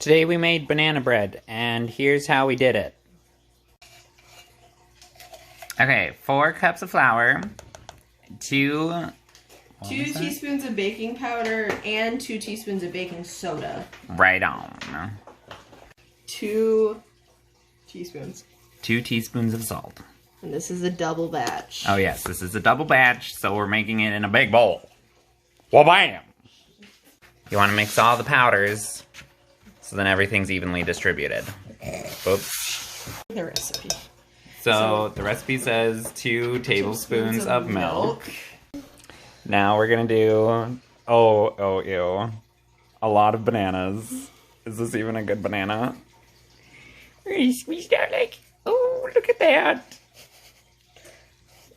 Today we made banana bread, and here's how we did it. Okay, 4 cups of flour, 2 teaspoons of baking powder, and 2 teaspoons of baking soda. Right on. 2 teaspoons. 2 teaspoons of salt. And this is a double batch. Oh yes, this is a double batch, so we're making it in a big bowl. Well, bam! You want to mix all the powders, so then everything's evenly distributed. Oops. The recipe. So the recipe says 2 tablespoons of milk. Now we're gonna do, ew, a lot of bananas. Is this even a good banana? We're gonna squeeze that like, oh, look at that.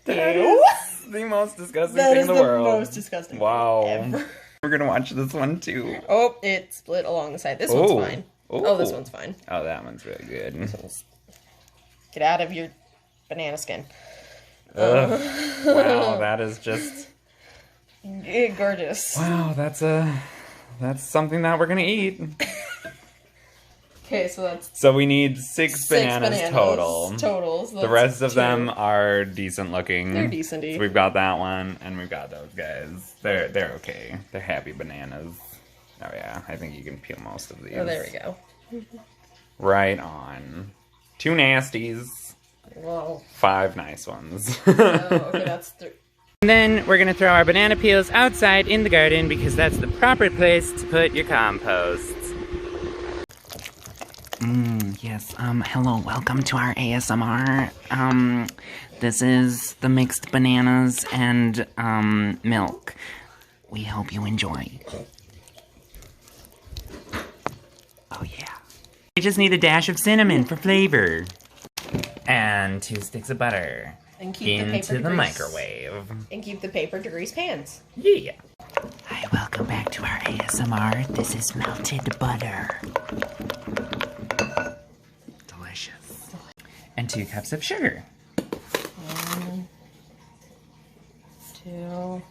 That is the most disgusting thing in the world. That is the most disgusting wow. thing ever. We're gonna watch this one too. Oh, it split along the side. This one's fine. Oh, this one's fine. Oh, that one's really good. Get out of your banana skin. Wow, that is just... gorgeous. Wow, that's something that we're gonna eat. Okay, so that's... So we need 6 bananas total. So the rest of them are decent looking. They're decent-y. So we've got that one, and we've got those guys. They're okay. They're happy bananas. Oh yeah, I think you can peel most of these. Oh, there we go. Right on. 2 nasties. Whoa. 5 nice ones. Oh, okay, that's 3. And then we're gonna throw our banana peels outside in the garden because that's the proper place to put your compost. Yes, hello, welcome to our ASMR. This is the mixed bananas and, milk. We hope you enjoy. Oh yeah. We just need a dash of cinnamon for flavor. And 2 sticks of butter. And keep into the microwave. And keep the paper to grease pans. Yeah. Hi, welcome back to our ASMR. This is melted butter. Delicious. And 2 cups of sugar. 1, 2. Oh,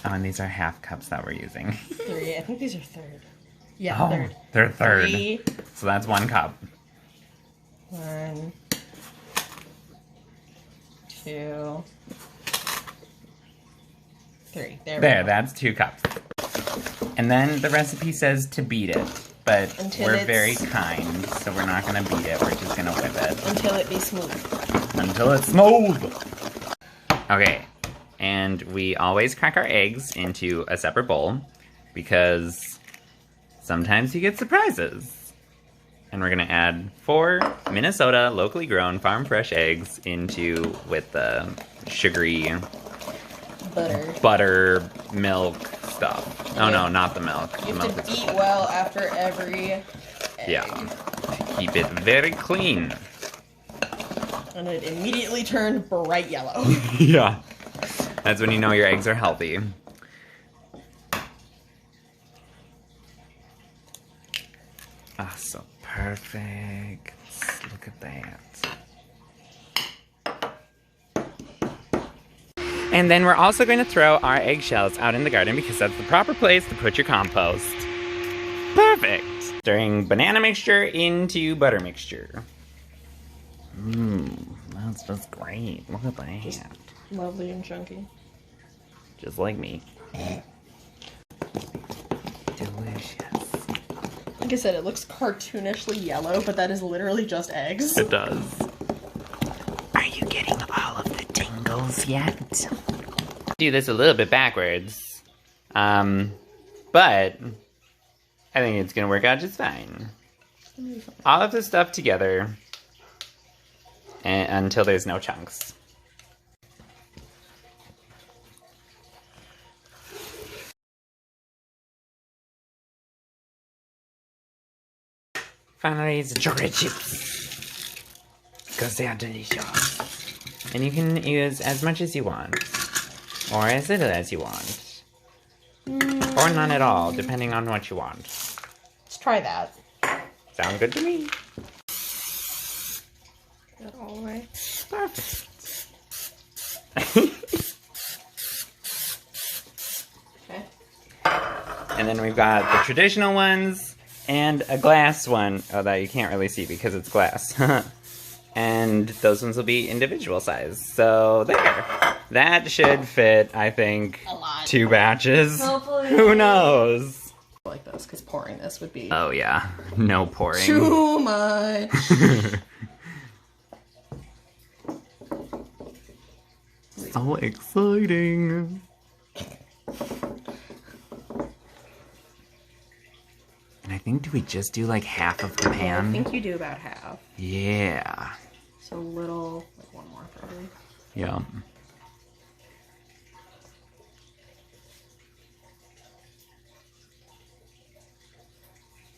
and these are half cups that we're using. 3. I think these are third. Yeah, Oh, third. they're third. 3. So that's 1 cup. 1, 2, 3. There we go. That's 2 cups. And then the recipe says to beat it, but we're very kind, so we're not gonna beat it. We're just gonna whip it Until it be smooth. until it's smooth. Okay, and we always crack our eggs into a separate bowl because sometimes you get surprises. And we're gonna add 4 Minnesota locally grown farm fresh eggs with the sugary butter milk stuff. Oh no, not the milk. You The have milk to is beat well after every egg. yeah. Keep it very clean. And it immediately turned bright yellow. Yeah. That's when you know your eggs are healthy. Ah, so perfect. Look at that. And then we're also going to throw our eggshells out in the garden because that's the proper place to put your compost. Perfect! Stirring banana mixture into butter mixture. That's just great. Look at that. Just lovely and chunky. Just like me. Delicious. Like I said, it looks cartoonishly yellow, but that is literally just eggs. It does. Are you getting all of the tingles yet? Do this a little bit backwards. But I think it's gonna work out just fine. All of the stuff together until there's no chunks. Finally, the chocolate chips. Because they are delicious. And you can use as much as you want. Or as little as you want. Or none at all, depending on what you want. Let's try that. Sound good to me. That all the way. Perfect. Okay. And then we've got the traditional ones and a glass one. Oh, that you can't really see because it's glass. And those ones will be individual size. So there. That should fit, I think, A lot. 2 batches. Hopefully. Who knows? Like this, because pouring this would be Oh yeah, no pouring. too much. So exciting. And I think, do we just do like half of the I pan? think you do about half. Yeah. So a little, like one more probably. Yeah.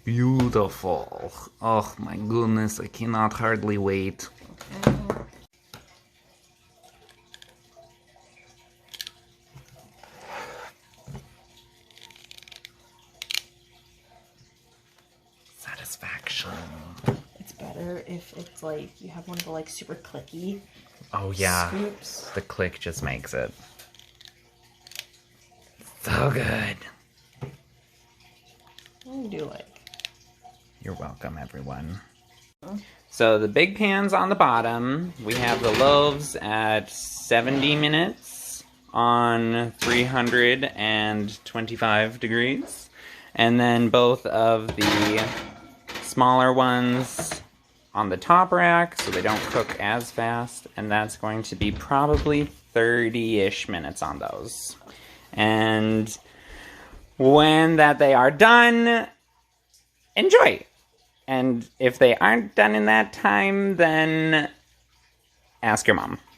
Beautiful. Oh my goodness, I cannot hardly wait. Okay. Satisfaction. It's better if it's like you have one of the like super clicky Oh yeah, scoops. the click just makes it so good. I do like. You're welcome, everyone. So the big pan's on the bottom. We have the loaves at 70 minutes on 325 degrees. And then both of the smaller ones on the top rack so they don't cook as fast. And that's going to be probably 30-ish minutes on those. And when they are done, enjoy. And if they aren't done in that time, then ask your mom.